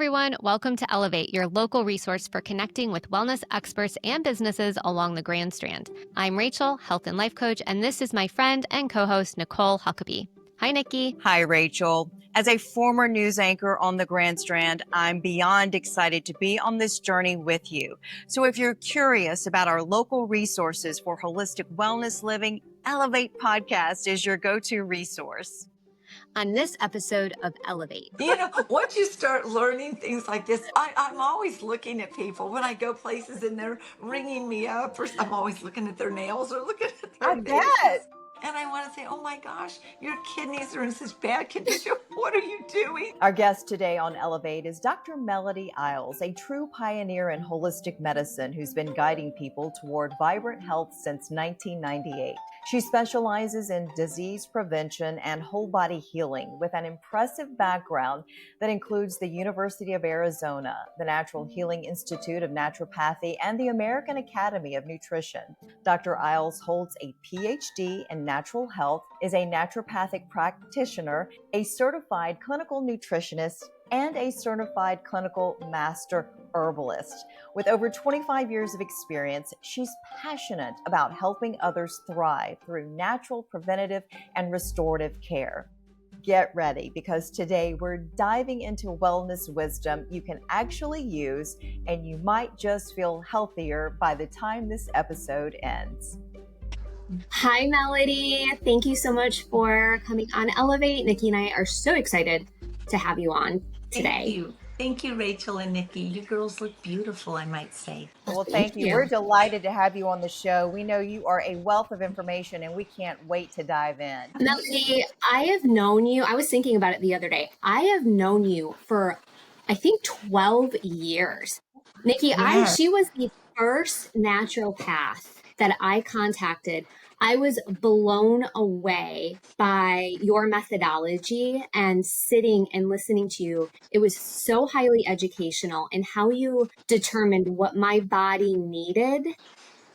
everyone. Welcome to Elevate, your local resource for connecting with wellness experts and businesses along the Grand Strand. I'm Rachel, health and life coach, and this is my friend and co-host, Nicole Huckabee. Hi, Nikki. Hi, Rachel. As a former news anchor on the Grand Strand, I'm beyond excited to be on this journey with you. So if you're curious about our local resources for holistic wellness living, Elevate Podcast is your go-to resource. On this episode of Elevate. Once you start learning things like this, I'm always looking at people when I go places and they're ringing me up, or I'm always looking at their nails or looking at their faces. And I want to say, oh my gosh, your kidneys are in such bad condition. What are you doing? Our guest today on Elevate is Dr. Melody Iles, a true pioneer in holistic medicine who's been guiding people toward vibrant health since 1998. She specializes in disease prevention and whole body healing with an impressive background that includes the University of Arizona, the Natural Healing Institute of Naturopathy, and the American Academy of Nutrition. Dr. Iles holds a PhD in natural health, is a naturopathic practitioner, a certified clinical nutritionist, and a certified clinical master herbalist. With over 25 years of experience, she's passionate about helping others thrive through natural, preventative, and restorative care. Get ready, because today we're diving into wellness wisdom you can actually use, and you might just feel healthier by the time this episode ends. Hi, Melody. Thank you so much for coming on Elevate. Nikki and I are so excited to have you on today. Thank you, Rachel and Nikki. You girls look beautiful, I might say. Well, thank you. We're delighted to have you on the show. We know you are a wealth of information, and we can't wait to dive in. Melody, I have known you. I was thinking about it the other day. I have known you for, I think, 12 years. Nikki, Yes. she was the first naturopath that I contacted. I was blown away by your methodology and sitting and listening to you. It was so highly educational, and how you determined what my body needed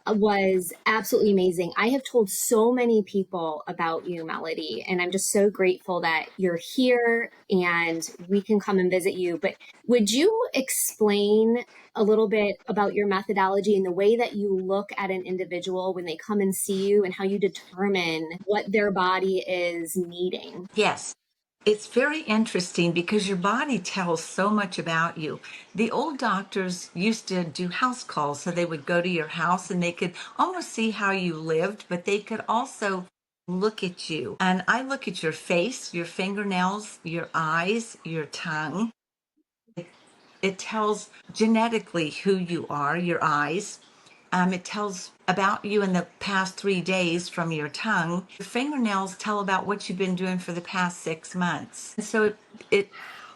was absolutely amazing. I have told so many people about you, Melody, and I'm just so grateful that you're here and we can come and visit you. But would you explain a little bit about your methodology and the way that you look at an individual when they come and see you, and how you determine what their body is needing? Yes. It's very interesting because your body tells so much about you. The old doctors used to do house calls, so they would go to your house and they could almost see how you lived, but they could also look at you. And I look at your face, your fingernails, your eyes, your tongue. It tells genetically who you are, your eyes. It tells about you in the past 3 days from your tongue. Your fingernails tell about what you've been doing for the past 6 months. And so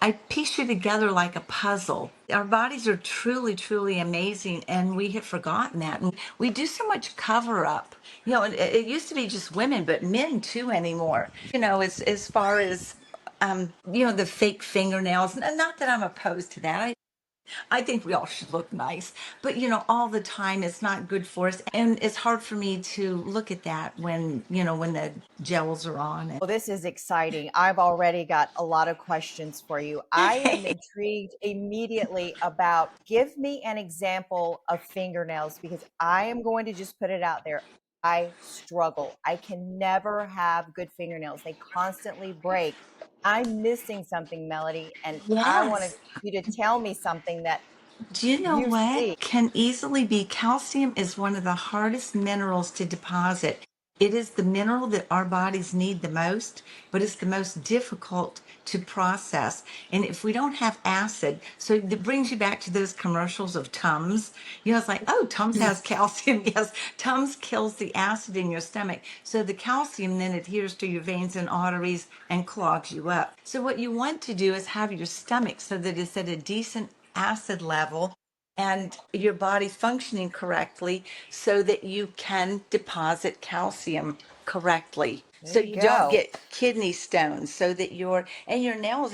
I piece you together like a puzzle. Our bodies are truly, truly amazing, and we have forgotten that. And we do so much cover up. It used to be just women, but men too anymore. As far as the fake fingernails. Not that I'm opposed to that. I think we all should look nice, but all the time it's not good for us. And it's hard for me to look at that when the gels are on. Well, this is exciting. I've already got a lot of questions for you. I am intrigued immediately about, give me an example of fingernails, because I am going to just put it out there. I struggle. I can never have good fingernails. They constantly break. I'm missing something, Melody, and I want Yes. you to tell me something that Do you know you what see. can easily be? Calcium is one of the hardest minerals to deposit. It is the mineral that our bodies need the most, but it's the most difficult to process. And if we don't have acid, so it brings you back to those commercials of Tums. It's like, oh, Tums has calcium. Yes, Tums kills the acid in your stomach. So the calcium then adheres to your veins and arteries and clogs you up. So what you want to do is have your stomach so that it's at a decent acid level and your body functioning correctly so that you can deposit calcium correctly. So you don't get kidney stones, so that your nails,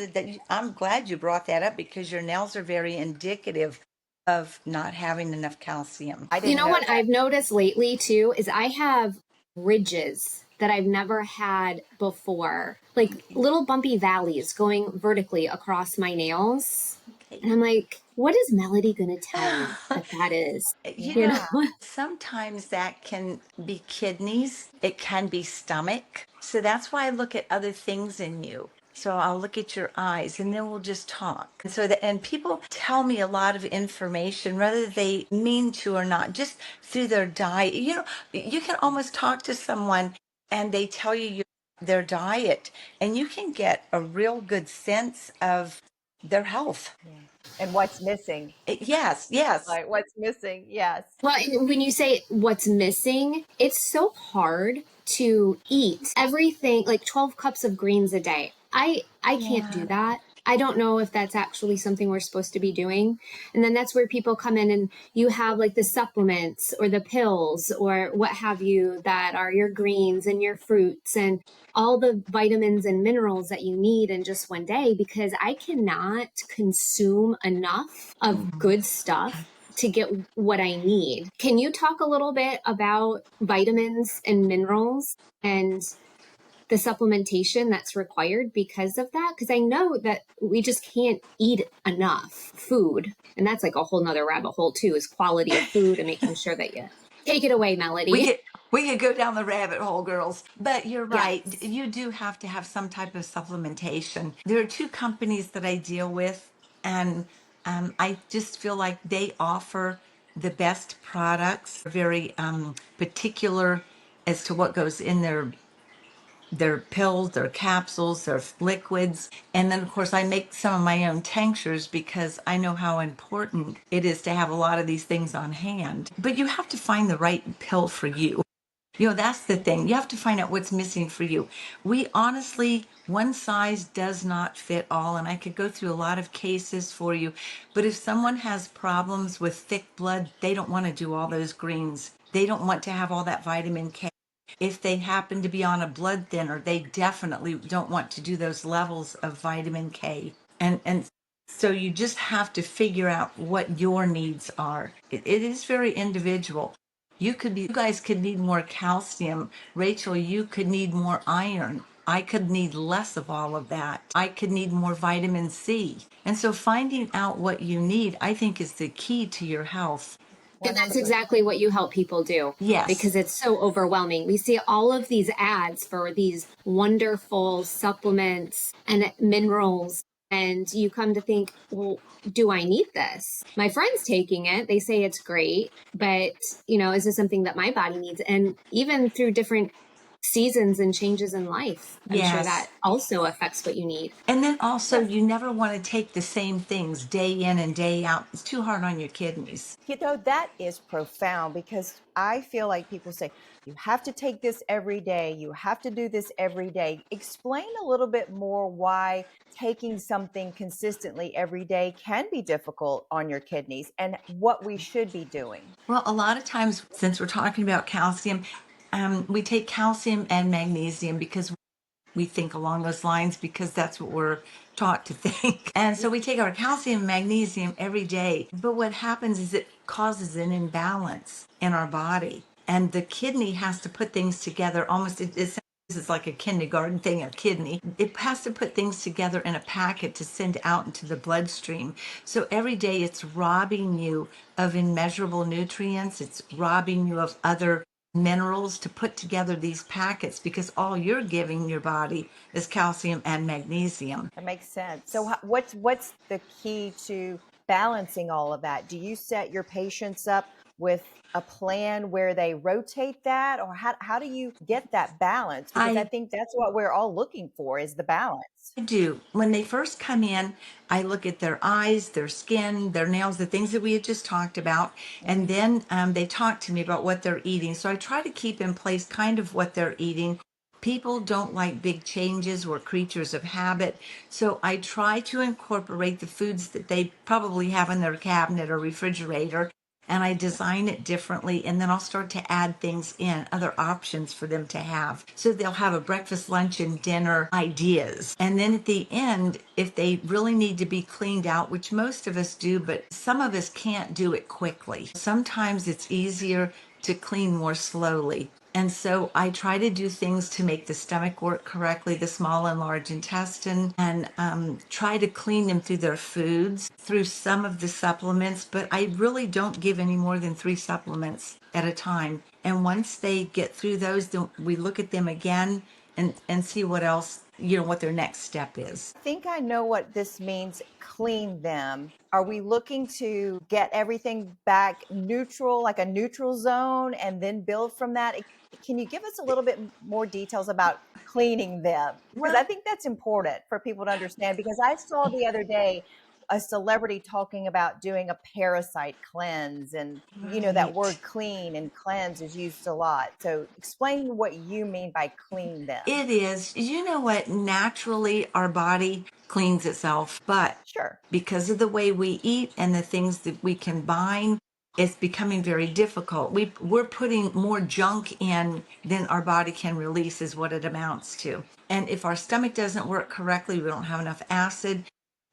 I'm glad you brought that up, because your nails are very indicative of not having enough calcium. You know what I've noticed lately too is I have ridges that I've never had before, like little bumpy valleys going vertically across my nails. And I'm like, what is Melody going to tell me that that is? You You know, know? sometimes that can be kidneys, it can be stomach. So that's why I look at other things in you. So I'll look at your eyes and then we'll just talk. And so and people tell me a lot of information, whether they mean to or not, just through their diet. You know, you can almost talk to someone and they tell you their diet, and you can get a real good sense of their health. Yeah. And what's missing? Yes, yes. Like what's missing? Yes. Well, and when you say what's missing, it's so hard to eat everything like 12 cups of greens a day. I can't Yeah. do that. I don't know if that's actually something we're supposed to be doing. And then that's where people come in and you have like the supplements or the pills or what have you that are your greens and your fruits and all the vitamins and minerals that you need in just one day, because I cannot consume enough of Mhm. good stuff to get what I need. Can you talk a little bit about vitamins and minerals and the supplementation that's required because of that? Because I know that we just can't eat enough food. And that's like a whole nother rabbit hole too, is quality of food and making sure that you take it away, We Melody. could we could go down the rabbit hole, girls. But you're right. Yes. You do have to have some type of supplementation. There are two companies that I deal with, and I just feel like they offer the best products. Very particular as to what goes in their pills, their capsules, their liquids. And then, of course, I make some of my own tinctures because I know how important it is to have a lot of these things on hand. But you have to find the right pill for you. You know, that's the thing. You have to find out what's missing for you. We honestly, one size does not fit all. And I could go through a lot of cases for you. But if someone has problems with thick blood, they don't want to do all those greens. They don't want to have all that vitamin K. If they happen to be on a blood thinner, they definitely don't want to do those levels of vitamin K. And so you just have to figure out what your needs are. It is very individual. You guys could need more calcium. Rachel, you could need more iron. I could need less of all of that. I could need more vitamin C. And so finding out what you need, I think, is the key to your health. And that's 100%. exactly what you help people do, Yes. because it's so overwhelming. We see all of these ads for these wonderful supplements and minerals. And you come to think, well, do I need this? My friend's taking it. They say it's great, but is this something that my body needs? And even through different seasons and changes in life, I'm sure Yes. that also affects what you need. And then also, Yes. you never want to take the same things day in and day out. It's too hard on your kidneys. That is profound because I feel like people say, you have to take this every day. You have to do this every day. Explain a little bit more why taking something consistently every day can be difficult on your kidneys and what we should be doing. Well, a lot of times, since we're talking about calcium, we take calcium and magnesium because we think along those lines because that's what we're taught to think. And so we take our calcium and magnesium every day. But what happens is it causes an imbalance in our body. And the kidney has to put things together almost, it's like a kindergarten thing, a kidney. It has to put things together in a packet to send out into the bloodstream. So every day it's robbing you of immeasurable nutrients. It's robbing you of other minerals to put together these packets because all you're giving your body is calcium and magnesium. That makes sense. So, what's the key to balancing all of that? Do you set your patients up with a plan where they rotate that, or how do you get that balance? Because I I think that's what we're all looking for is the balance. do. When they first come in, I look at their eyes, their skin, their nails, the things that we had just talked about. And Mhm. then they talk to me about what they're eating. So I try to keep in place kind of what they're eating. People don't like big changes. We're creatures of habit. So I try to incorporate the foods that they probably have in their cabinet or refrigerator, and I design it differently. And then I'll start to add things in, other options for them to have. So they'll have a breakfast, lunch, and dinner ideas. And then at the end, if they really need to be cleaned out, which most of us do, but some of us can't do it quickly. Sometimes it's easier to clean more slowly. And so I try to do things to make the stomach work correctly, the small and large intestine, and try to clean them through their foods, through some of the supplements. But I really don't give any more than 3 supplements at a time. And once they get through those, then we look at them again and see what else, what their next step is. I think I know what this means, clean them. Are we looking to get everything back neutral, like a neutral zone, and then build from that? Can you give us a little bit more details about cleaning them? Because I Well, think that's important for people to understand. Because I saw the other day a celebrity talking about doing a parasite cleanse, and that word right. clean and cleanse is used a lot. So explain what you mean by clean them. It is. You know what? Naturally, our body cleans itself, but Sure. because of the way we eat and the things that we combine, it's becoming very difficult. We're putting more junk in than our body can release, is what it amounts to. And if our stomach doesn't work correctly, we don't have enough acid.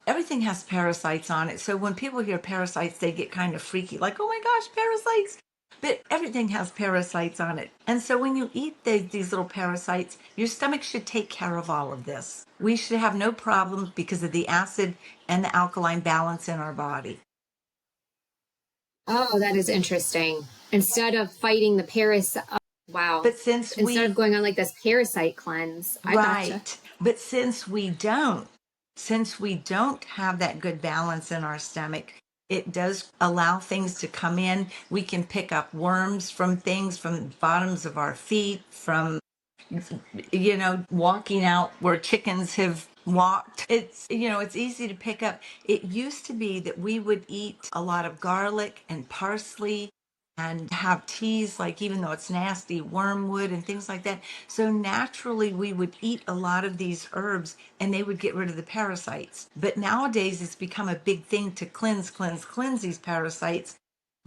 Everything has parasites on it. So when people hear parasites, they get kind of freaky, like, oh my gosh, parasites. But everything has parasites on it. And so when you eat these little parasites, your stomach should take care of all of this. We should have no problem because of the acid and the alkaline balance in our body. Oh, that is interesting. Instead of fighting the parasite, wow. But since Instead of we, going on like this parasite cleanse, I gotcha. right, but since we don't have that good balance in our stomach, it does allow things to come in. We can pick up worms from things from the bottoms of our feet, from walking out where chickens have walked. It's easy to pick up. It used to be that we would eat a lot of garlic and parsley and have teas, like, even though it's nasty, wormwood and things like that. So naturally, we would eat a lot of these herbs and they would get rid of the parasites. But nowadays, it's become a big thing to cleanse these parasites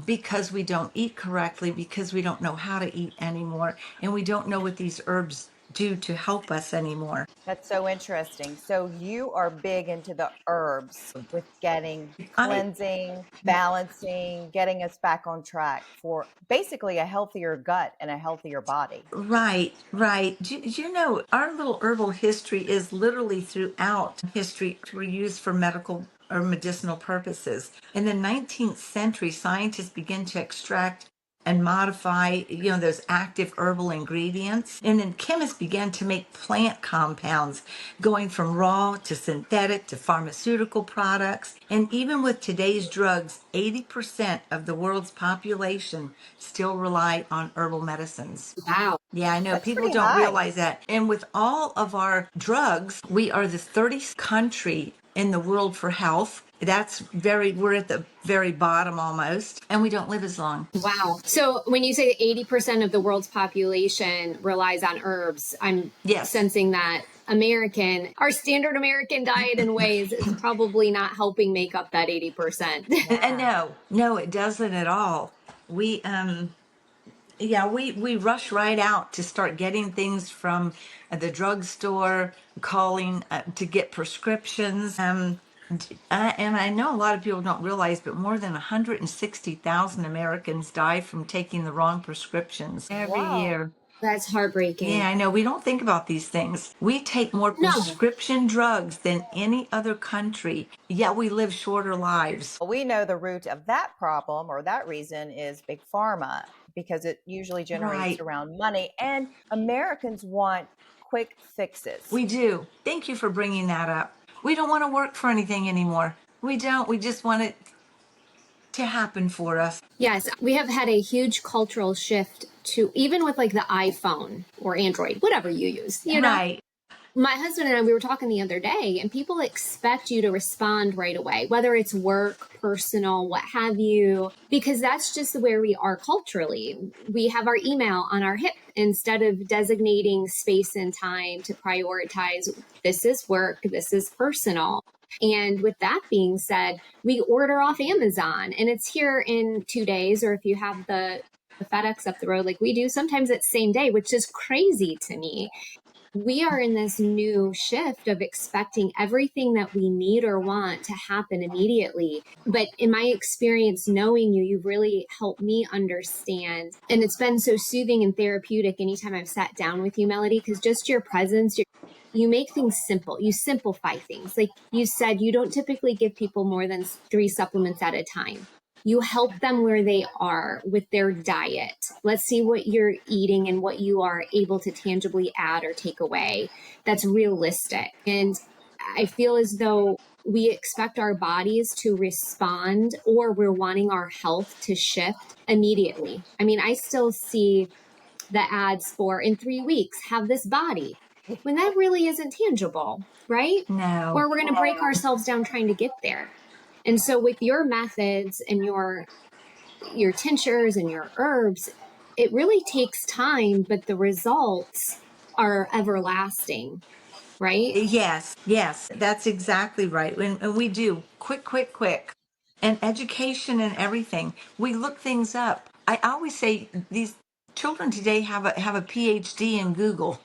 because we don't eat correctly, because we don't know how to eat anymore, and we don't know what these herbs do to help us anymore. That's so interesting. So you are big into the herbs with getting I cleansing, balancing, getting us back on track for basically a healthier gut and a healthier body. Right, right. Our little herbal history is literally throughout history were used for medical or medicinal purposes. In the 19th century, scientists began to extract and modify, those active herbal ingredients. And then chemists began to make plant compounds, going from raw to synthetic to pharmaceutical products. And even with today's drugs, 80% of the world's population still rely on herbal medicines. Wow. Yeah, I know That's people pretty don't high. realize that. And with all of our drugs, we are the 30th country in the world for health. We're at the very bottom almost, and we don't live as long. Wow. So when you say 80% of the world's population relies on herbs, I'm Yes. sensing that our standard American diet and ways is probably not helping make up that 80%. And Yeah. no, it doesn't at all. We, yeah, we rush right out to start getting things from the drugstore, calling to get prescriptions. And I know a lot of people don't realize, but more than 160,000 Americans die from taking the wrong prescriptions every Wow. year. That's heartbreaking. Yeah, I know. We don't think about these things. We take more No. prescription drugs than any other country, yet we live shorter lives. We know the root of that problem or that reason is big pharma because it usually generates Right. around money, and Americans want quick fixes. We do. Thank you for bringing that up. We don't want to work for anything anymore. We don't. We just want it to happen for us. Yes, we have had a huge cultural shift to even with like the iPhone or Android, whatever you use. Right. My husband and I, we were talking the other day, and people expect you to respond right away, whether it's work, personal, what have you, because that's just where we are culturally. We have our email on our hip instead of designating space and time to prioritize this is work, this is personal. And with that being said, we order off Amazon and it's here in 2 days, or if you have the FedEx up the road like we do, sometimes it's same day, which is crazy to me. we are in this new shift of expecting everything that we need or want to happen immediately. But in my experience, knowing you, you've really helped me understand. And it's been so soothing and therapeutic anytime I've sat down with you, Melody, because just your presence, you make things simple. You simplify things. Like you said, you don't typically give people more than 3 supplements at a time. You help them where they are with their diet. Let's see what you're eating and what you are able to tangibly add or take away that's realistic. And I feel as though we expect our bodies to respond, or we're wanting our health to shift immediately. I mean, I still see the ads for in 3 weeks, have this body, when that really isn't tangible, right? No. Or we're going to break ourselves down trying to get there. And so with your methods and your tinctures and your herbs, it really takes time, but the results are everlasting, right? Yes, yes, that's exactly right. And we do quick, quick, quick. And education and everything. We look things up. I always say these children today have a PhD in Google.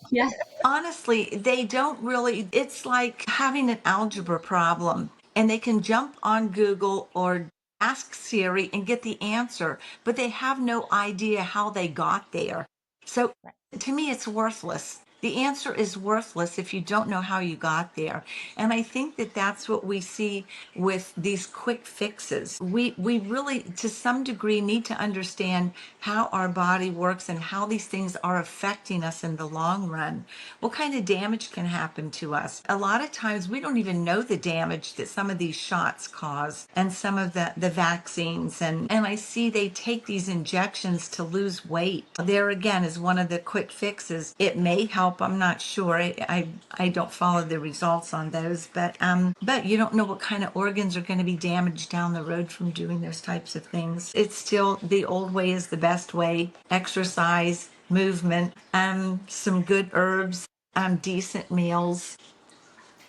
Yeah. Honestly, they don't really, it's like having an algebra problem and they can jump on Google or ask Siri and get the answer, but they have no idea how they got there. So to me, it's worthless. The answer is worthless if you don't know how you got there. And I think that that's what we see with these quick fixes. We really, to some degree, need to understand how our body works and how these things are affecting us in the long run. What kind of damage can happen to us? A lot of times we don't even know the damage that some of these shots cause and some of the vaccines. And I see they take these injections to lose weight. There again is one of the quick fixes. It may help. I'm not sure. I don't follow the results on those, but you don't know what kind of organs are going to be damaged down the road from doing those types of things. It's still the old way is the best way. Exercise, movement, some good herbs, decent meals.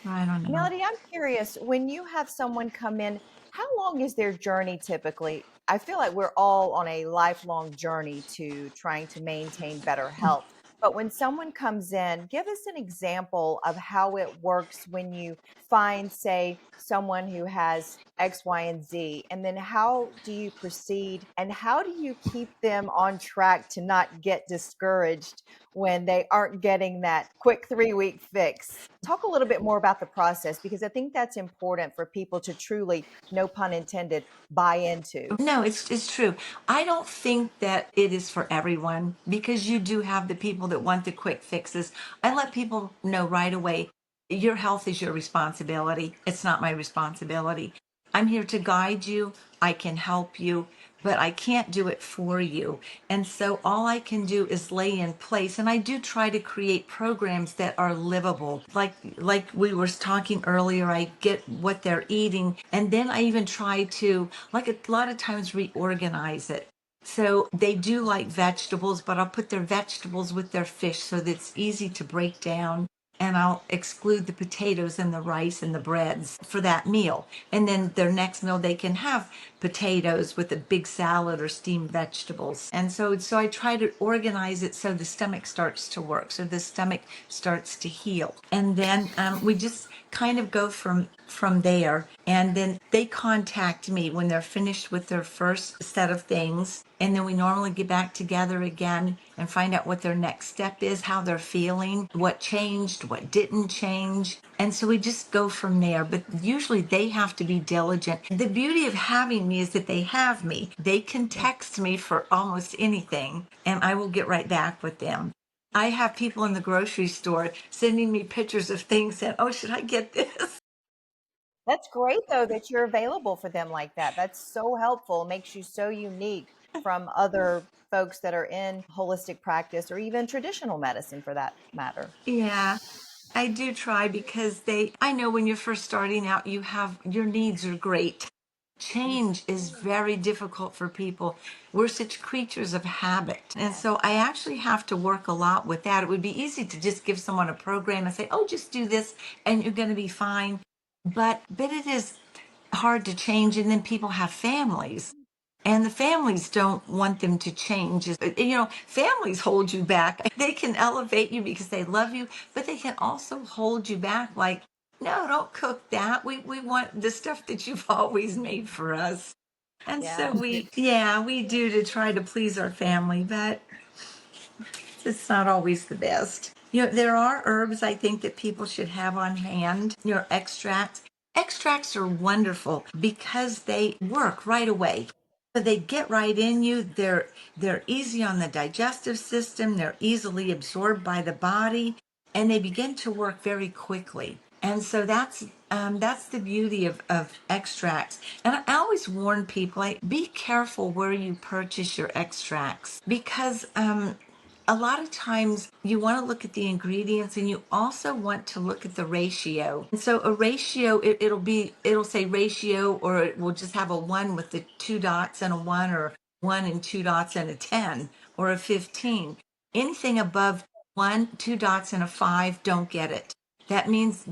I don't know. Melody, I'm curious, when you have someone come in, how long is their journey typically? I feel like we're all on a lifelong journey to trying to maintain better health. But when someone comes in, give us an example of how it works when you find, say, someone who has X, Y, and Z. And then how do you proceed and how do you keep them on track to not get discouraged when they aren't getting that quick 3 week fix? Talk a little bit more about the process because I think that's important for people to truly, no pun intended, buy into. No, it's true. I don't think that it is for everyone because you do have the people that want the quick fixes. I let people know right away, your health is your responsibility. It's not my responsibility. I'm here to guide you. I can help you, but I can't do it for you. And so all I can do is lay in place. And I do try to create programs that are livable. Like we were talking earlier, I get what they're eating. And then I even try to, like a lot of times, reorganize it. So they do like vegetables, but I'll put their vegetables with their fish so that it's easy to break down. And I'll exclude the potatoes and the rice and the breads for that meal. And then their next meal, they can have potatoes with a big salad or steamed vegetables. And so I try to organize it so the stomach starts to work, so the stomach starts to heal. And then we just kind of go from there. And then they contact me when they're finished with their first set of things. And then we normally get back together again and find out what their next step is, how they're feeling, what changed, what didn't change. And so we just go from there. But usually they have to be diligent. The beauty of having me is that they have me. They can text me for almost anything, and I will get right back with them. I have people in the grocery store sending me pictures of things and, oh, should I get this? That's great, though, that you're available for them like that. That's so helpful. It makes you so unique from other folks that are in holistic practice or even traditional medicine for that matter. Yeah. I do try because I know when you're first starting out, your needs are great. Change is very difficult for people. We're such creatures of habit. And so I actually have to work a lot with that. It would be easy to just give someone a program and say, oh, just do this and you're going to be fine. But it is hard to change. And then people have families And the families don't want them to change. Families hold you back. They can elevate you because they love you, but they can also hold you back like, no, don't cook that. We want the stuff that you've always made for us. And so Yeah. we do to try to please our family, but it's not always the best. There are herbs I think that people should have on hand. Extracts. Extracts are wonderful because they work right away. So they get right in you. They're easy on the digestive system. They're easily absorbed by the body, and they begin to work very quickly. And so that's the beauty of extracts. And I always warn people, like, be careful where you purchase your extracts because a lot of times you want to look at the ingredients and you also want to look at the ratio. And so a ratio, it'll say ratio, or it will just have a 1 with the 2 dots and a 1, or 1 and 2 dots and a 10 or a 15. Anything above 1, 2 dots and a 5, don't get it. That means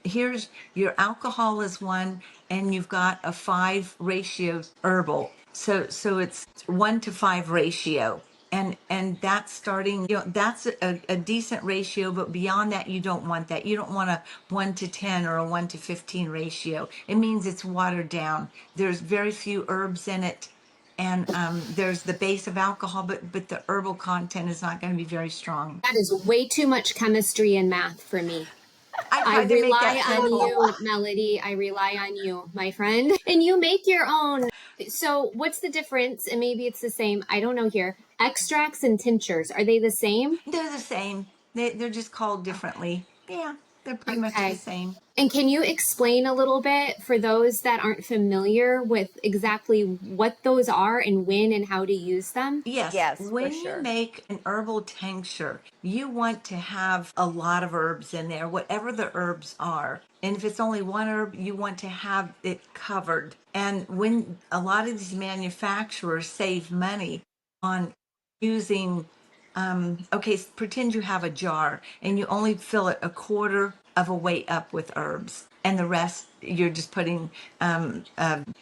here's your alcohol is 1 and you've got a 5 ratio herbal. So it's 1 to 5 ratio. And that's starting, that's a decent ratio, but beyond that, you don't want that. You don't want a 1 to 10 or a 1 to 15 ratio. It means it's watered down. There's very few herbs in it. And there's the base of alcohol, but the herbal content is not going to be very strong. That is way too much chemistry and math for me. I I tried to make rely that on simple. you, Melody. I rely on you, my friend. And you make your own. So, what's the difference? And maybe it's the same. I don't know here. Extracts and tinctures, are they the same? They're the same. They're just called differently. Yeah, they're pretty much the Okay. same. And can you explain a little bit for those that aren't familiar with exactly what those are and when and how to use them? Yes, Yes, for when you sure. make an herbal tincture, you want to have a lot of herbs in there, whatever the herbs are. And if it's only one herb, you want to have it covered. And when a lot of these manufacturers save money on using, okay, pretend you have a jar and you only fill it a quarter of a weight up with herbs, and the rest you're just putting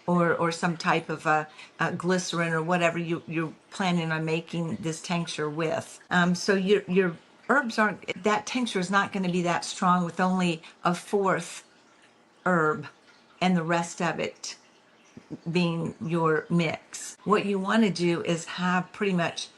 or some type of glycerin or whatever you're planning on making this tincture with. So your herbs aren't, that tincture is not going to be that strong with only a fourth herb and the rest of it being your mix. What you want to do is have pretty much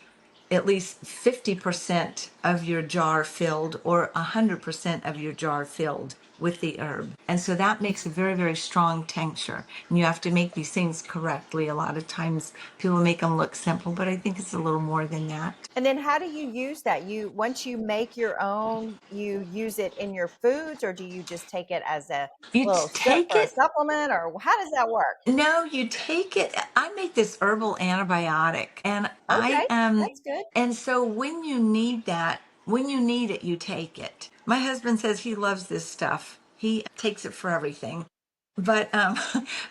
at least 50% of your jar filled or 100% of your jar filled with the herb. And so that makes a very, very strong tincture. And you have to make these things correctly. A lot of times people make them look simple, but I think it's a little more than that. And then how do you use that? Once you make your own, you use it in your foods, or do you just take it as a You little sip take or a it. supplement, or how does that work? No, you take it. I make this herbal antibiotic, and Okay, that's good. and so when you need that, when you need it, you take it. My husband says he loves this stuff. He takes it for everything. But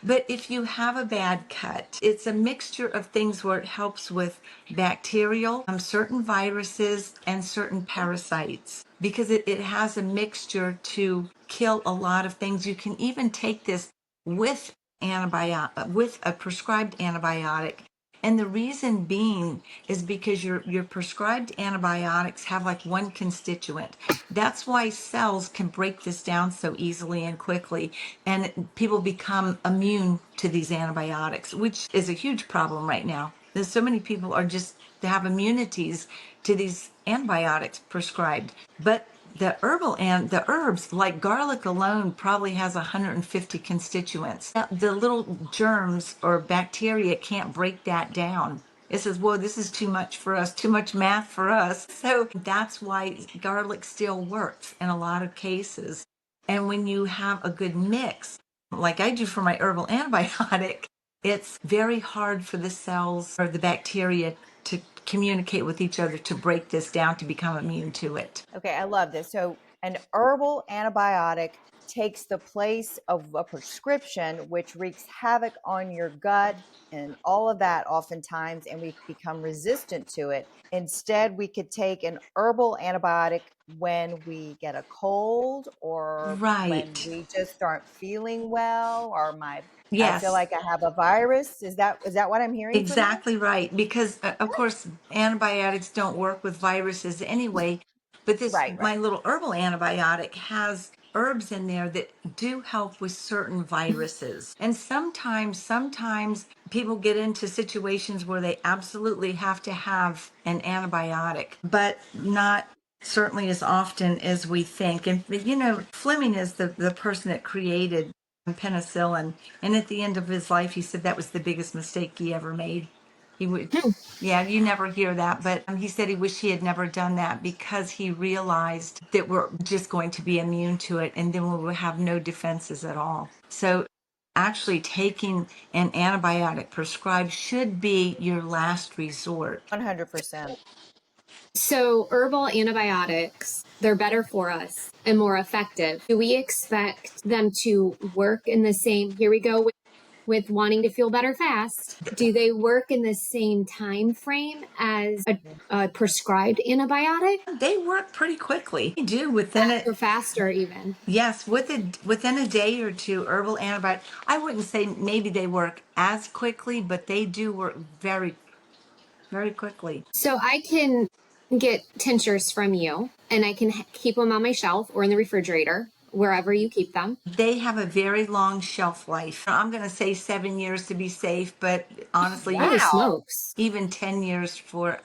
but if you have a bad cut, it's a mixture of things where it helps with bacterial, certain viruses, and certain parasites because it has a mixture to kill a lot of things. You can even take this with with a prescribed antibiotic. And the reason being is because your prescribed antibiotics have like one constituent. That's why cells can break this down so easily and quickly, and people become immune to these antibiotics, which is a huge problem right now. There's so many people are just they have immunities to these antibiotics prescribed, but the herbal and the herbs like garlic alone probably has 150 constituents. The little germs or bacteria can't break that down. It says, whoa, this is too much for us, too much math for us. So that's why garlic still works in a lot of cases. And when you have a good mix, like I do for my herbal antibiotic, it's very hard for the cells or the bacteria to communicate with each other to break this down to become immune to it. Okay, I love this. So, an herbal antibiotic takes the place of a prescription, which wreaks havoc on your gut and all of that oftentimes, and we become resistant to it. Instead, we could take an herbal antibiotic when we get a cold or when Right. we just aren't feeling well, or I feel Yes. like I have a virus. Is that what I'm hearing from you? Exactly right. Because, of course, antibiotics don't work with viruses anyway. But Right, right. my little herbal antibiotic has herbs in there that do help with certain viruses. And sometimes people get into situations where they absolutely have to have an antibiotic, but not certainly as often as we think. And, Fleming is the person that created penicillin. And at the end of his life, he said that was the biggest mistake he ever made. He would, yeah, you never hear that, but he said he wished he had never done that because he realized that we're just going to be immune to it and then we will have no defenses at all. So actually taking an antibiotic prescribed should be your last resort. 100%. So, herbal antibiotics, they're better for us and more effective. Do we expect them to work in the same? Here we go with wanting to feel better fast. Do they work in the same time frame as a prescribed antibiotic, They work pretty quickly. They do within it. or faster even? Yes, within a day or two, herbal antibiotics. I wouldn't say maybe they work as quickly, but they do work very, very quickly. So I can get tinctures from you and I can keep them on my shelf or in the refrigerator, wherever you keep them. They have a very long shelf life. I'm going to say 7 years to be safe, but honestly, Holy Wow. smokes. even 10 years for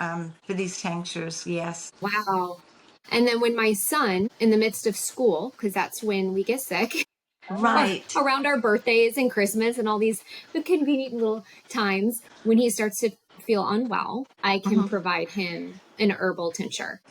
these tinctures. Yes, Wow. And then when my son, in the midst of school, because that's when we get sick, right. around our birthdays and Christmas and all these convenient little times, when he starts to feel unwell, I can provide him an herbal tincture.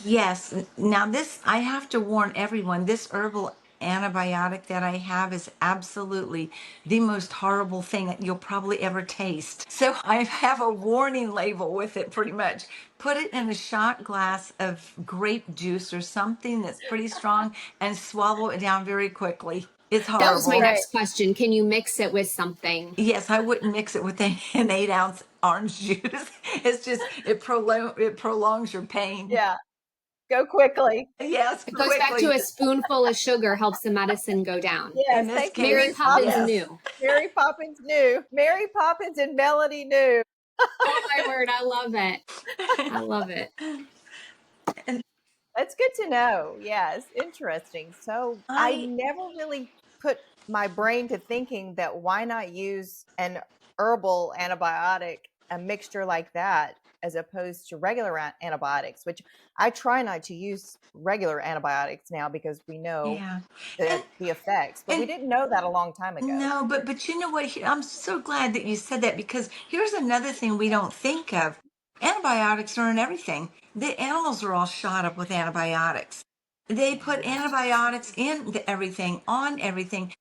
Yes. Now, this, I have to warn everyone, this herbal antibiotic that I have is absolutely the most horrible thing that you'll probably ever taste. So I have a warning label with it pretty much. Put it in a shot glass of grape juice or something that's pretty strong and swallow it down very quickly. It's That was my horrible. Right. next question. Can you mix it with something? Yes, I wouldn't mix it with an 8-ounce orange juice. It's just, it prolongs your pain. Yeah. Go quickly. Yes, It goes back to quickly. a spoonful of sugar helps the medicine go down. In Yes. this Thank you, Mary Mary case, Poppins Poppins. yes. knew. Mary Poppins knew. Mary Poppins and Melody knew. Oh my word, I love it. I love it. That's good to know. Yes, interesting. So I I never really put my brain to thinking that why not use an herbal antibiotic, a mixture like that, as opposed to regular antibiotics, which I try not to use regular antibiotics now because we know yeah. And the effects, but we and didn't know that a long time ago. no, but you know what? I'm so glad that you said that because here's another thing we don't think of. Antibiotics are in everything. The animals are all shot up with antibiotics. They put antibiotics in everything, on everything.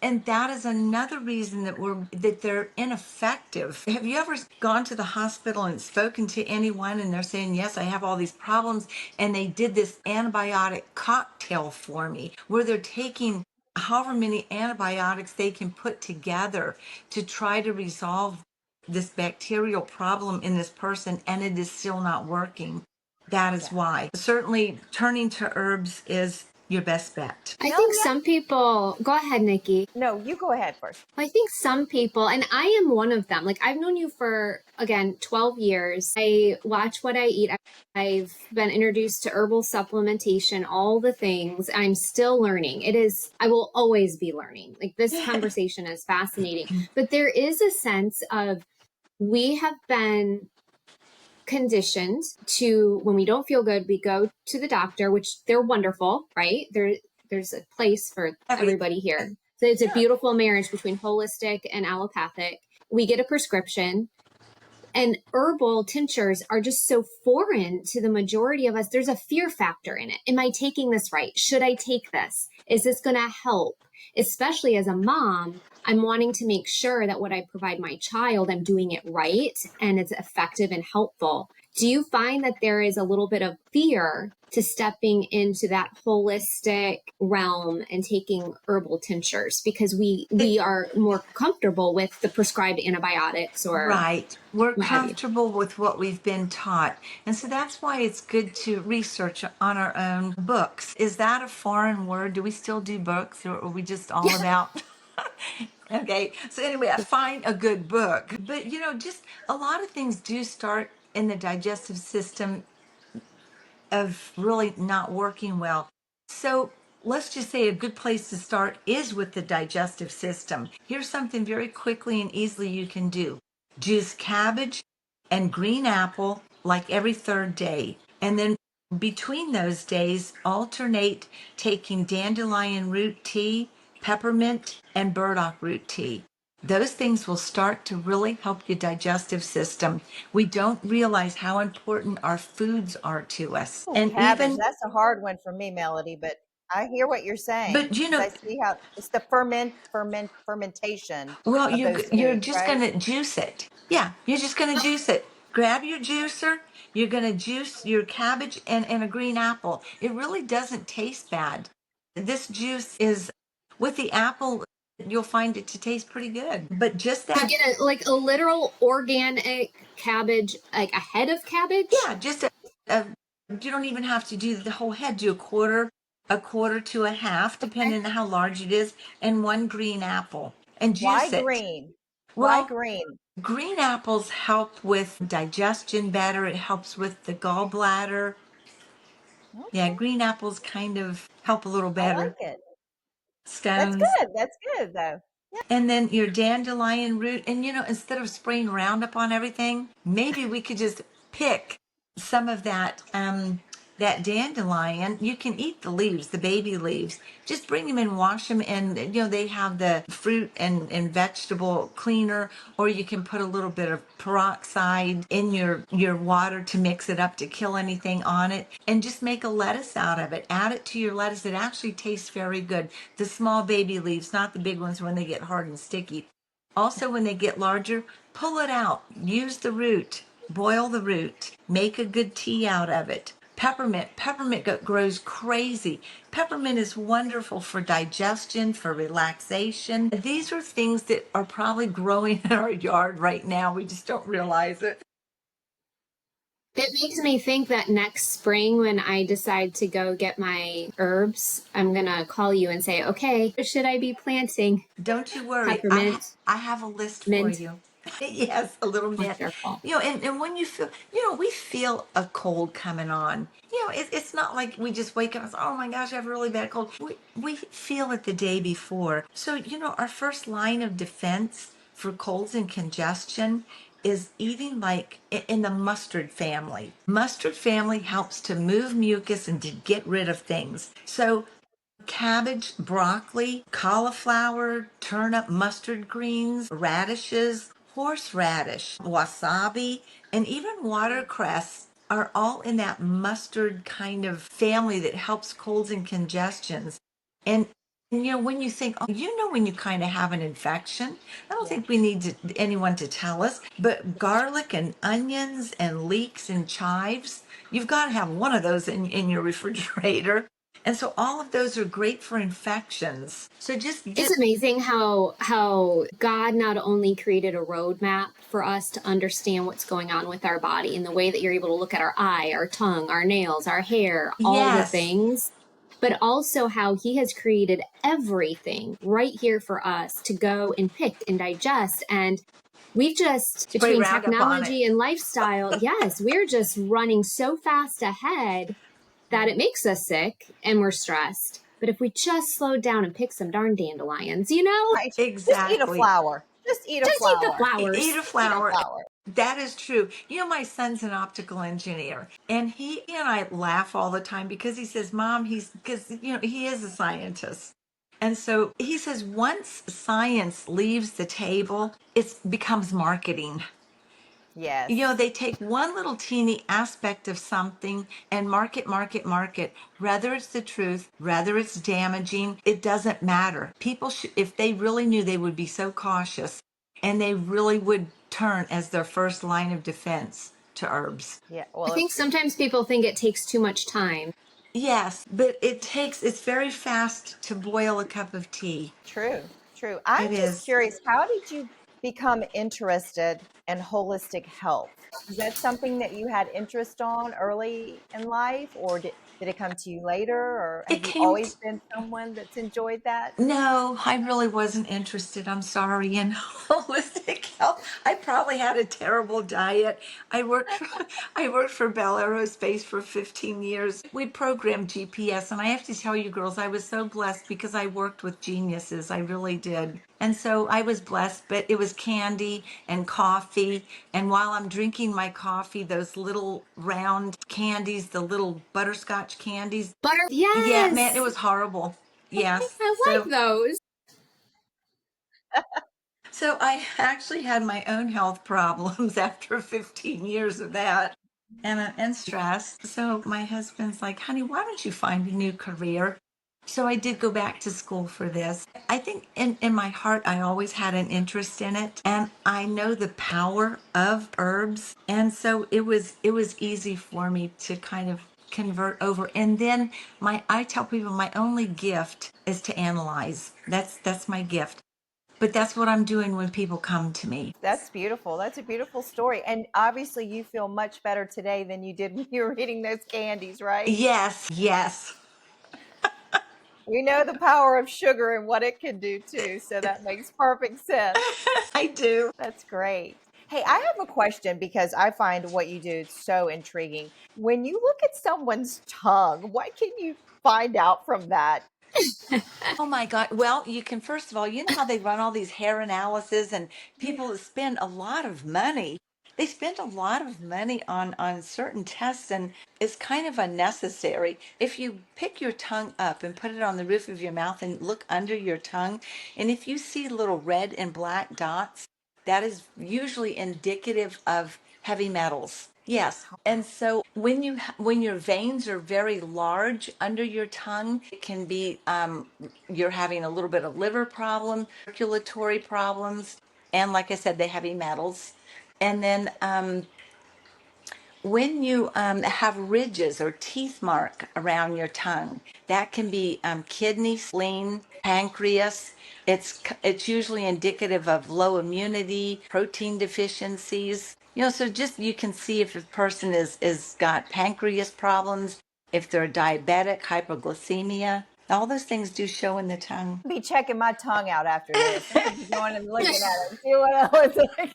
And that is another reason that they're ineffective. Have you ever gone to the hospital and spoken to anyone and they're saying, "Yes, I have all these problems," and they did this antibiotic cocktail for me where they're taking however many antibiotics they can put together to try to resolve this bacterial problem in this person, and it is still not working. That is Yeah. why. Certainly, turning to herbs is your best bet. I Tell think me, some people, go ahead, Nikki. no, you go ahead first. I think some people, and I am one of them, like I've known you for, again, 12 years. I watch what I eat. I've been introduced to herbal supplementation, all the things. I'm still learning. I will always be learning. Like this conversation is fascinating. But there is a sense of we have been conditioned to, when we don't feel good, we go to the doctor, which they're wonderful, right? There's a place for everybody here. So it's a beautiful marriage between holistic and allopathic. We get a prescription, and herbal tinctures are just so foreign to the majority of us. There's a fear factor in it. Am I taking this right? Should I take this? Is this going to help? Especially as a mom, I'm wanting to make sure that what I provide my child, I'm doing it right and it's effective and helpful. Do you find that there is a little bit of fear to stepping into that holistic realm and taking herbal tinctures because we are more comfortable with the prescribed antibiotics or Right. We're what have you. comfortable with what we've been taught. And so that's why it's good to research on our own books. Is that a foreign word? Do we still do books, or are we just all about? Okay. So anyway, I find a good book. But just a lot of things do start in the digestive system of really not working well. So let's just say a good place to start is with the digestive system. Here's something very quickly and easily you can do: juice cabbage and green apple like every third day. And then between those days, alternate taking dandelion root tea, peppermint, and burdock root tea. Those things will start to really help your digestive system. We don't realize how important our foods are to us. Oh, And cabbage. even, That's a hard one for me, Melody, but I hear what you're saying but because I see how it's the fermentation well, of you're those you're foods, just right? gonna juice it. Yeah, you're just gonna juice it. Grab your juicer. You're gonna juice your cabbage and a green apple. It really doesn't taste bad. This juice is with the apple. You'll find it to taste pretty good. But just You that, get a literal organic cabbage, like a head of cabbage. yeah, just a you don't even have to do the whole head. Do a quarter to a half, Okay. depending on how large it is, and one green apple, and Why juice it. green? Why Well, green? green apples help with digestion better. It helps with the gallbladder. Yeah, Okay, green apples kind of help a little I better. like it. That's Stones. good. That's good though. And then your dandelion root. And instead of spraying Roundup on everything, maybe we could just pick some of that dandelion. You can eat the leaves, the baby leaves. Just bring them and wash them. And they have the fruit and vegetable cleaner, or you can put a little bit of peroxide in your water to mix it up to kill anything on it, and just make a lettuce out of it. Add it to your lettuce. It actually tastes very good. The small baby leaves, not the big ones when they get hard and sticky. Also, when they get larger, pull it out. Use the root. Boil the root. Make a good tea out of it. Peppermint. Peppermint grows crazy. Peppermint is wonderful for digestion, for relaxation. These are things that are probably growing in our yard right now. We just don't realize it. It makes me think that next spring, when I decide to go get my herbs, I'm going to call you and say, okay, what should I be planting? Don't you worry. Peppermint, I have a list for mint. you. Yes, a little mint. Wonderful. And when you feel, we feel a cold coming on. It's not like we just wake up and say, oh my gosh, I have a really bad cold. We feel it the day before. So, our first line of defense for colds and congestion is eating like in the mustard family. Mustard family helps to move mucus and to get rid of things. So cabbage, broccoli, cauliflower, turnip, mustard greens, radishes, horseradish, wasabi, and even watercress are all in that mustard kind of family that helps colds and congestions. And when you think, oh, when you kind of have an infection, I don't Yeah. think we need anyone to tell us, but garlic and onions and leeks and chives, you've got to have one of those in your refrigerator. And so all of those are great for infections. So just get. It's amazing how God not only created a roadmap for us to understand what's going on with our body in the way that you're able to look at our eye, our tongue, our nails, our hair, all the Yes. things, but also how he has created everything right here for us to go and pick and digest. And we've just, Spray between Roundup on it. technology and lifestyle, yes, we're just running so fast ahead that it makes us sick and we're stressed. But if we just slowed down and picked some darn dandelions, Right. Just eat a Exactly. flower. Just eat a just eat the flower. flowers. Eat a Eat a flower. flower. That is true. My son's an optical engineer, and he and I laugh all the time because he says, Mom, because he is a scientist. And so he says, once science leaves the table, it becomes marketing. Yes. They take one little teeny aspect of something and market, whether it's the truth, whether it's damaging, it doesn't matter. People should, if they really knew, they would be so cautious, and they really would turn as their first line of defense to herbs. Yeah. I Well, think sometimes people think it takes too much time. Yes, but it's very fast to boil a cup of tea. True, true. I'm It just is. curious, how did you become interested in holistic health? Is that something that you had interest on early in life, or did it come to you later, or It have you came. always been someone that's enjoyed that? No, I really wasn't interested. I'm sorry in holistic health. I probably had a terrible diet. I worked for, I worked for Bell Aerospace for 15 years. We programmed GPS, and I have to tell you girls, I was so blessed because I worked with geniuses. I really did. And so I was blessed, but it was candy and coffee. And while I'm drinking my coffee, those little round candies, the little butterscotch candies, Butter. yeah, man, it Yes. was horrible. Yes. I like those. So I actually had my own health problems after 15 years of that and stress. So my husband's like, honey, why don't you find a new career? So I did go back to school for this. I think in my heart, I always had an interest in it. And I know the power of herbs. And so it was easy for me to kind of convert over. And then I tell people my only gift is to analyze. That's my gift. But that's what I'm doing when people come to me. That's beautiful. That's a beautiful story. And obviously, you feel much better today than you did when you were eating those candies, right? Yes, yes, We know the power of sugar and what it can do too. So that makes perfect sense. I do. That's great. Hey, I have a question because I find what you do so intriguing. When you look at someone's tongue, what can you find out from that? Oh my God. Well, you can, first of all, you know how they run all these hair analysis and people spend a lot of money. They spend a lot of money on certain tests, and it's kind of unnecessary. If you pick your tongue up and put it on the roof of your mouth and look under your tongue, and if you see little red and black dots, that is usually indicative of heavy metals. Yes. And so when your veins are very large under your tongue, it can be you're having a little bit of liver problem, circulatory problems, and like I said, the heavy metals. And then when you have ridges or teeth mark around your tongue, that can be kidney, spleen, pancreas. It's usually indicative of low immunity, protein deficiencies. So just you can see if a person is got pancreas problems, if they're diabetic, hypoglycemia. All those things do show in the tongue. Be checking my tongue out after this. I'm gonna be going and looking at it, see what I was like.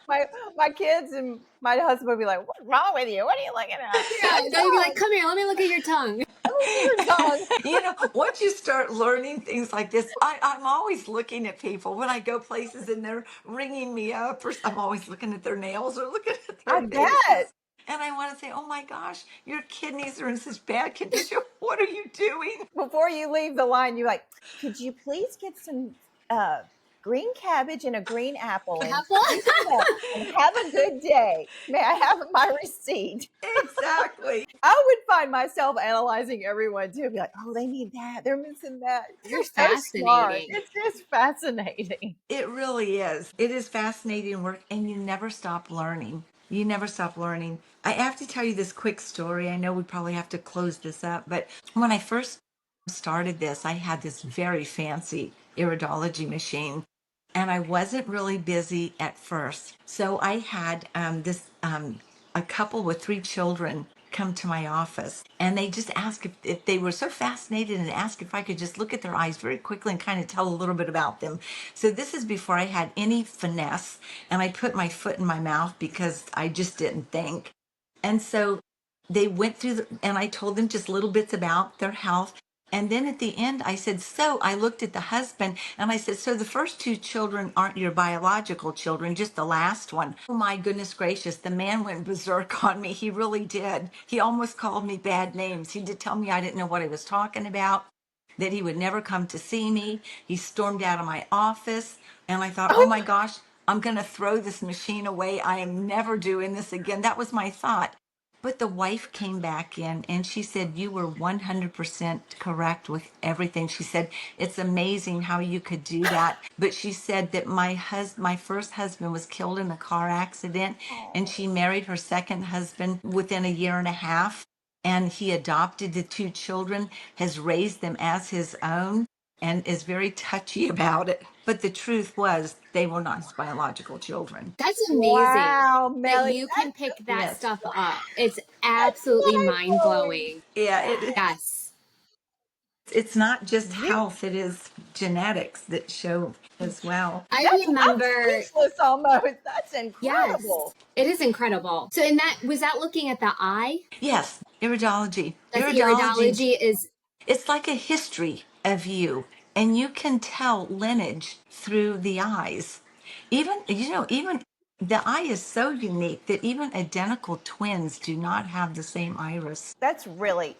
My kids and my husband would be like, "What's wrong with you? What are you looking at?" Yeah, then you'd be like, come here, let me look at your tongue. Look at your tongue. Once you start learning things like this, I'm always looking at people when I go places and they're ringing me up, or I'm always looking at their nails or looking at I their bet. faces. And I want to say, oh my gosh, your kidneys are in such bad condition. What are you doing? Before you leave the line, you're like, "Could you please get some uh, green cabbage and a green apple, and Apple? please and have a good day. May I have my receipt?" Exactly. I would find myself analyzing everyone too, be like, "Oh, they need that. They're missing that." You're You're so smart. fascinating. It's just fascinating. It really is. It is fascinating work, and you never stop learning. You never stop learning. I have to tell you this quick story. I know we probably have to close this up, but when I first started this, I had this very fancy iridology machine, and I wasn't really busy at first. So I had a couple with 3 children come to my office, and they just asked if they were so fascinated and asked if I could just look at their eyes very quickly and kind of tell a little bit about them. So this is before I had any finesse, and I put my foot in my mouth because I just didn't think. And so they went through and I told them just little bits about their health. And then at the end, I said, so I looked at the husband and I said, so the first 2 children aren't your biological children, just the last one. Oh my goodness gracious. The man went berserk on me. He really did. He almost called me bad names. He did tell me I didn't know what I was talking about, that he would never come to see me. He stormed out of my office. And I thought, oh my gosh, I'm going to throw this machine away. I am never doing this again. That was my thought. But the wife came back in and she said, you were 100% correct with everything. She said, it's amazing how you could do that. But she said that my first husband was killed in a car accident, and she married her second husband within a year and a half. and he adopted the two children, has raised them as his own, and is very touchy about it. But the truth was, they were not his biological children. That's amazing Wow, that Melly, you can pick that Yes. stuff up. It's that's absolutely mind mind blowing. blowing. Yeah, Yes. it's not just You health, it is genetics that show as well. I I'm remember, speechless almost. That's yes, incredible. it is incredible. So, in that, was that looking at the eye? Yes, iridology. That's Iridology, iridology is, it's like a history of you, and you can tell lineage through the eyes. Even, even the eye is so unique that even identical twins do not have the same iris. That's really,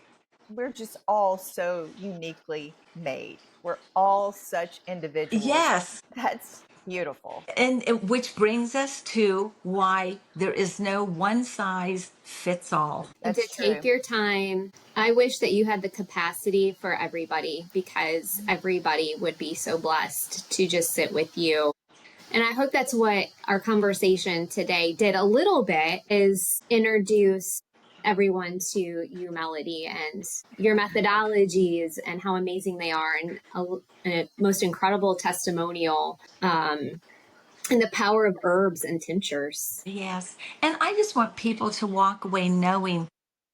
we're just all so uniquely made. We're all such individuals. Yes, That's beautiful. and which brings us to why there is no one size fits all. That's to take true. your time. I wish that you had the capacity for everybody, because everybody would be so blessed to just sit with you. And I hope that's what our conversation today did a little bit, is introduce everyone to you, Melody, and your methodologies and how amazing they are, and a most incredible testimonial, and the power of herbs and tinctures. Yes. And I just want people to walk away knowing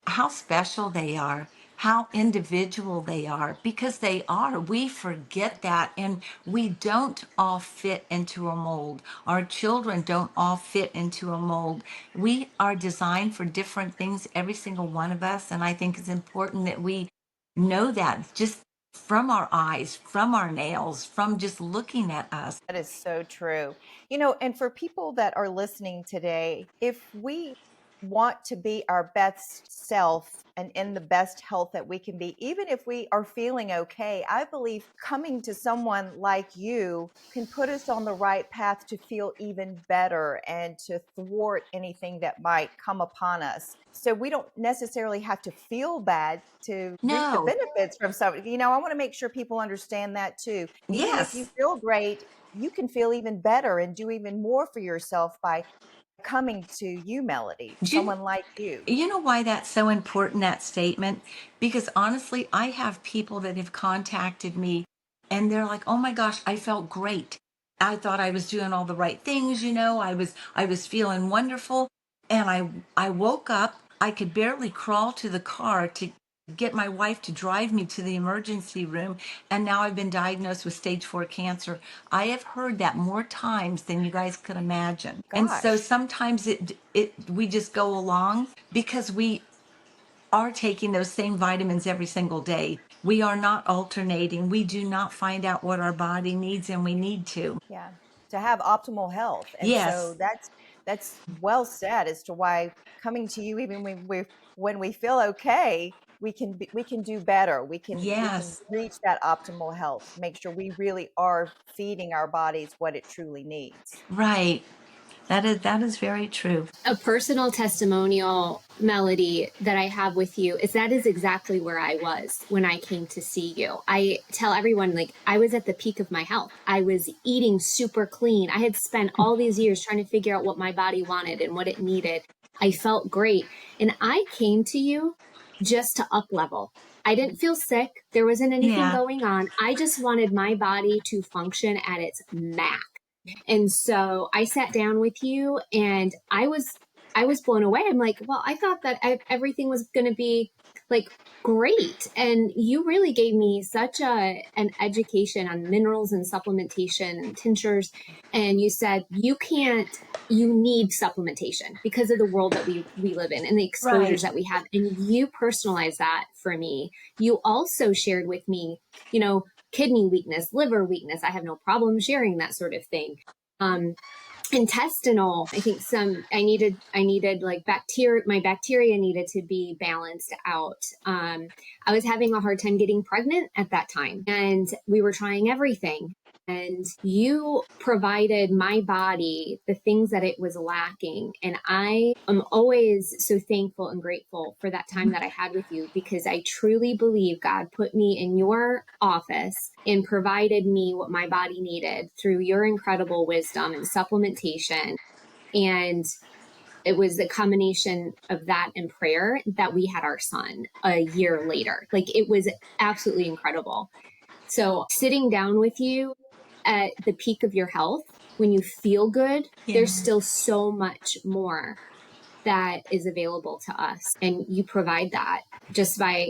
how special they are, how individual they are, because they are. We forget that, and we don't all fit into a mold. Our children don't all fit into a mold. We are designed for different things, every single one of us. And I think it's important that we know that just from our eyes, from our nails, from just looking at us. That is so true. And for people that are listening today, if we want to be our best self and in the best health that we can be, even if we are feeling okay, I believe coming to someone like you can put us on the right path to feel even better and to thwart anything that might come upon us. So we don't necessarily have to feel bad to reap the No. benefits from something. I want to make sure people understand that too. Even if you Yes. feel great, you can feel even better and do even more for yourself by coming to you, Melody, Do you, someone like you. You know why that's so important, that statement? Because honestly, I have people that have contacted me and they're like, "Oh my gosh, I felt great. I thought I was doing all the right things, I was feeling wonderful, and I woke up, I could barely crawl to the car to get my wife to drive me to the emergency room, and now I've been diagnosed with stage 4 cancer." I have heard that more times than you guys could imagine. And so Gosh. sometimes it we just go along because we are taking those same vitamins every single day. We are not alternating. We do not find out what our body needs, and we need to. Yeah, to have optimal health. And so Yes. that's well said as to why coming to you, even when we feel okay, we can do better. We can Yes. reach that optimal health. Make sure we really are feeding our bodies what it truly needs. Right. That is very true. A personal testimonial, Melody, that I have with you is that is exactly where I was when I came to see you. I tell everyone, like, I was at the peak of my health. I was eating super clean. I had spent all these years trying to figure out what my body wanted and what it needed. I felt great. And I came to you just to up level. I didn't feel sick. There wasn't anything Yeah. going on. I just wanted my body to function at its max. And so I sat down with you, and I was blown away. I'm like, well, I thought that everything was going to be like great. And you really gave me such an education on minerals and supplementation and tinctures. And you said, you need supplementation because of the world that we live in and the exposures Right. that we have. And you personalized that for me. You also shared with me, kidney weakness, liver weakness. I have no problem sharing that sort of thing. Um, Intestinal, I think I needed like my bacteria needed to be balanced out. I was having a hard time getting pregnant at that time, and we were trying everything, and you provided my body the things that it was lacking. And I am always so thankful and grateful for that time that I had with you, because I truly believe God put me in your office and provided me what my body needed through your incredible wisdom and supplementation. And it was a combination of that and prayer that we had our son a year later. Like, it was absolutely incredible. So sitting down with you at the peak of your health, when you feel good, there's still so much more that is available to us. And you provide that just by,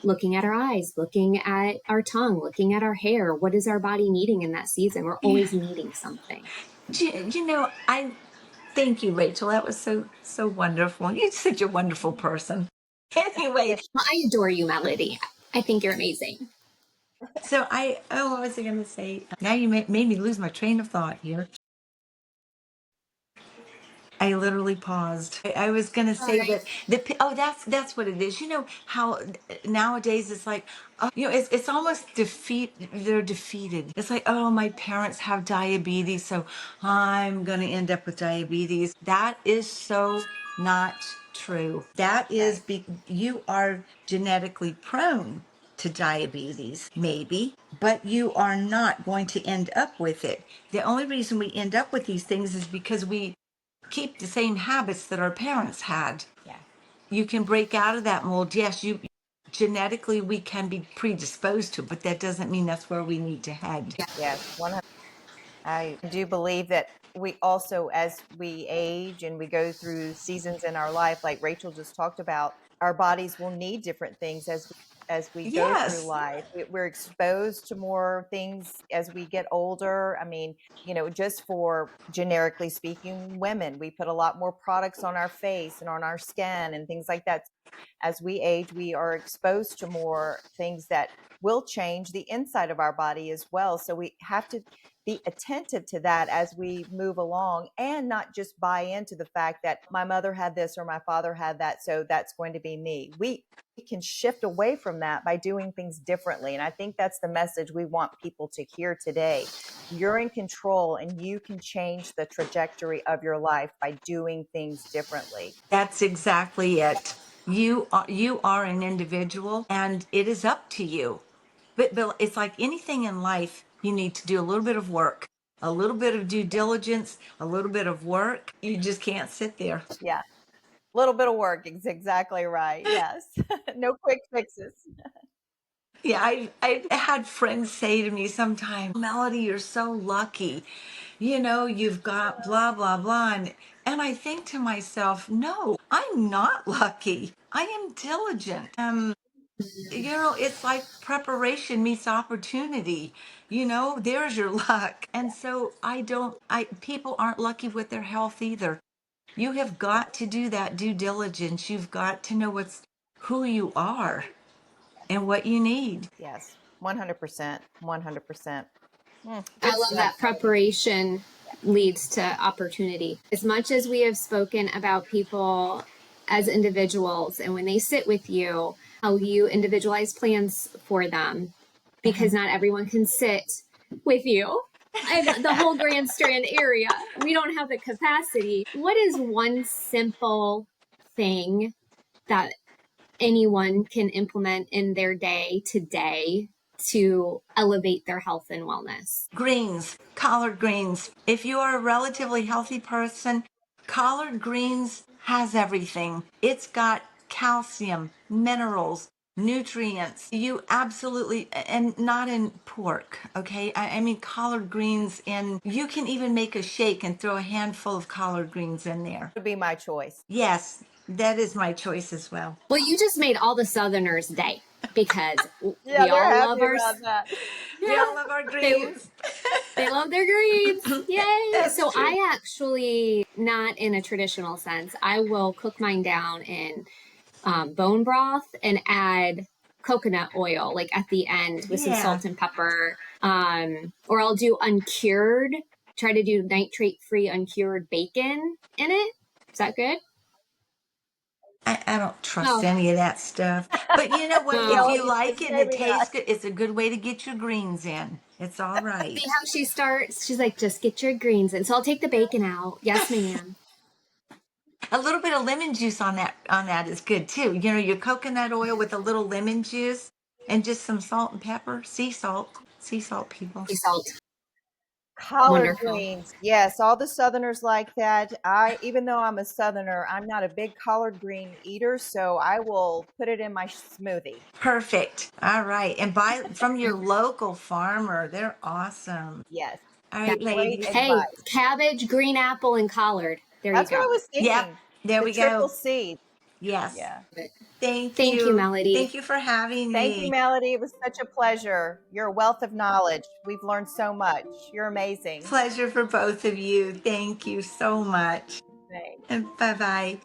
looking at our eyes, looking at our tongue, looking at our hair. What is our body needing in that season? We're always needing something. I thank you, Rachel. That was so wonderful. You're such a wonderful person. Anyway, Well, I adore you, Melody. I think you're amazing. so what was I going to say? Now you made me lose my train of thought here. I literally paused. I was going to say that's what it is. You know how nowadays it's like, it's almost they're defeated. It's like, oh, my parents have diabetes, so I'm going to end up with diabetes. That is so not true. That is, you are genetically prone to diabetes, maybe, but you are not going to end up with it. The only reason we end up with these things is because we keep the same habits that our parents had. Yeah. You can break out of that mold. Yes, you genetically we can be predisposed to, but that doesn't mean that's where we need to head. Yes, 100. I do believe that we also, as we age and we go through seasons in our life, like Rachel just talked about, our bodies will need different things as we go through Yes. life. We're exposed to more things as we get older. I mean, just for generically speaking, women, we put a lot more products on our face and on our skin and things like that. As we age, we are exposed to more things that will change the inside of our body as well. So we have to be attentive to that as we move along, and not just buy into the fact that my mother had this or my father had that, so that's going to be me. We can shift away from that by doing things differently. And I think that's the message we want people to hear today. You're in control and you can change the trajectory of your life by doing things differently. That's exactly it. You are an individual and it is up to you. But it's like anything in life, you need to do a little bit of work, a little bit of due diligence, a little bit of work. You just can't sit there. Yeah. A little bit of work is exactly right. Yes. No quick fixes. Yeah, I had friends say to me sometimes, Melody, you're so lucky. You've got blah, blah, blah. And I think to myself, no, I'm not lucky. I am diligent. It's like preparation meets opportunity. There's your luck. And so people aren't lucky with their health either. You have got to do that due diligence. You've got to know who you are and what you need. Yes. 100%. 100%. I love that preparation leads to opportunity. As much as we have spoken about people as individuals, and when they sit with you, how you individualize plans for them, because not everyone can sit with you in the whole Grand Strand area. We don't have the capacity. What is one simple thing that anyone can implement in their day today to elevate their health and wellness? Greens, collard greens. If you are a relatively healthy person, collard greens has everything. It's got calcium, minerals, nutrients. You absolutely, and not in pork, okay? I mean, collard greens, and you can even make a shake and throw a handful of collard greens in there. Would be my choice. Yes, that is my choice as well. Well, you just made all the Southerners' day, because Yeah, we they're all happy love our about that. We all love our greens. they love their greens. Yay. That's So true. I actually, not in a traditional sense, I will cook mine down in bone broth and add coconut oil, like at the end, with some salt and pepper. Or I'll do uncured, try to do nitrate-free uncured bacon in it. Is that good? I don't trust any of that stuff. But you know what? No. If you like it and it Maybe tastes good, it's a good way to get your greens in. It's all right. See how she starts? She's like, just get your greens in. So I'll take the bacon out. Yes, ma'am. A little bit of lemon juice on that is good too. Your coconut oil with a little lemon juice and just some salt and pepper, sea salt, people. Salt. Collard Wonderful. greens. Yes, all the Southerners like that. Even though I'm a Southerner, I'm not a big collard green eater, so I will put it in my smoothie. Perfect. All right. And buy from your local farmer. They're awesome. Yes, All right, great ladies. Hey, advice. cabbage, green apple, and collard. There you That's what I go. was Yep. thinking. There The we triple go. C. Yes. Yeah. Thank Thank you, you. Melody. Thank you for having Thank you, me. Melody. It was such a pleasure. You're a wealth of knowledge. We've learned so much. You're amazing. Pleasure for both of you. Thank you so much. Thanks. And bye-bye.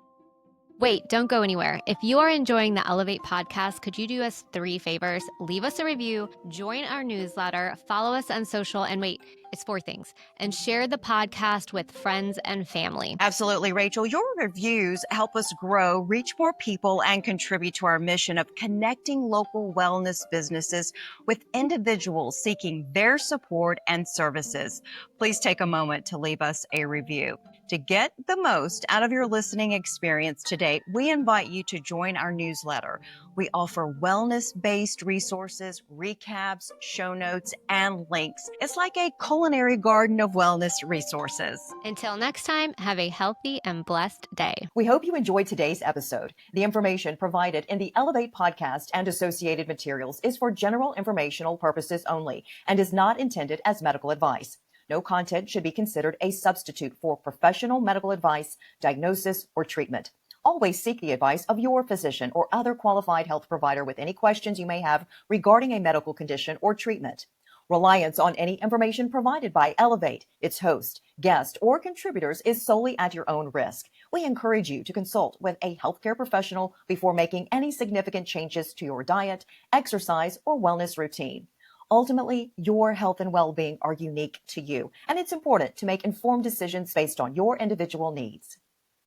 Wait, don't go anywhere. If you are enjoying the Elevate podcast, could you do us 3 favors? Leave us a review, join our newsletter, follow us on social, and wait, it's 4 things, and share the podcast with friends and family. Absolutely, Rachel. Your reviews help us grow, reach more people, and contribute to our mission of connecting local wellness businesses with individuals seeking their support and services. Please take a moment to leave us a review. To get the most out of your listening experience today, we invite you to join our newsletter. We offer wellness-based resources, recaps, show notes, and links. It's like a culinary garden of wellness resources. Until next time, have a healthy and blessed day. We hope you enjoyed today's episode. The information provided in the Elevate podcast and associated materials is for general informational purposes only and is not intended as medical advice. No content should be considered a substitute for professional medical advice, diagnosis, or treatment. Always seek the advice of your physician or other qualified health provider with any questions you may have regarding a medical condition or treatment. Reliance on any information provided by Elevate, its host, guest, or contributors is solely at your own risk. We encourage you to consult with a healthcare professional before making any significant changes to your diet, exercise, or wellness routine. Ultimately, your health and well-being are unique to you, and it's important to make informed decisions based on your individual needs.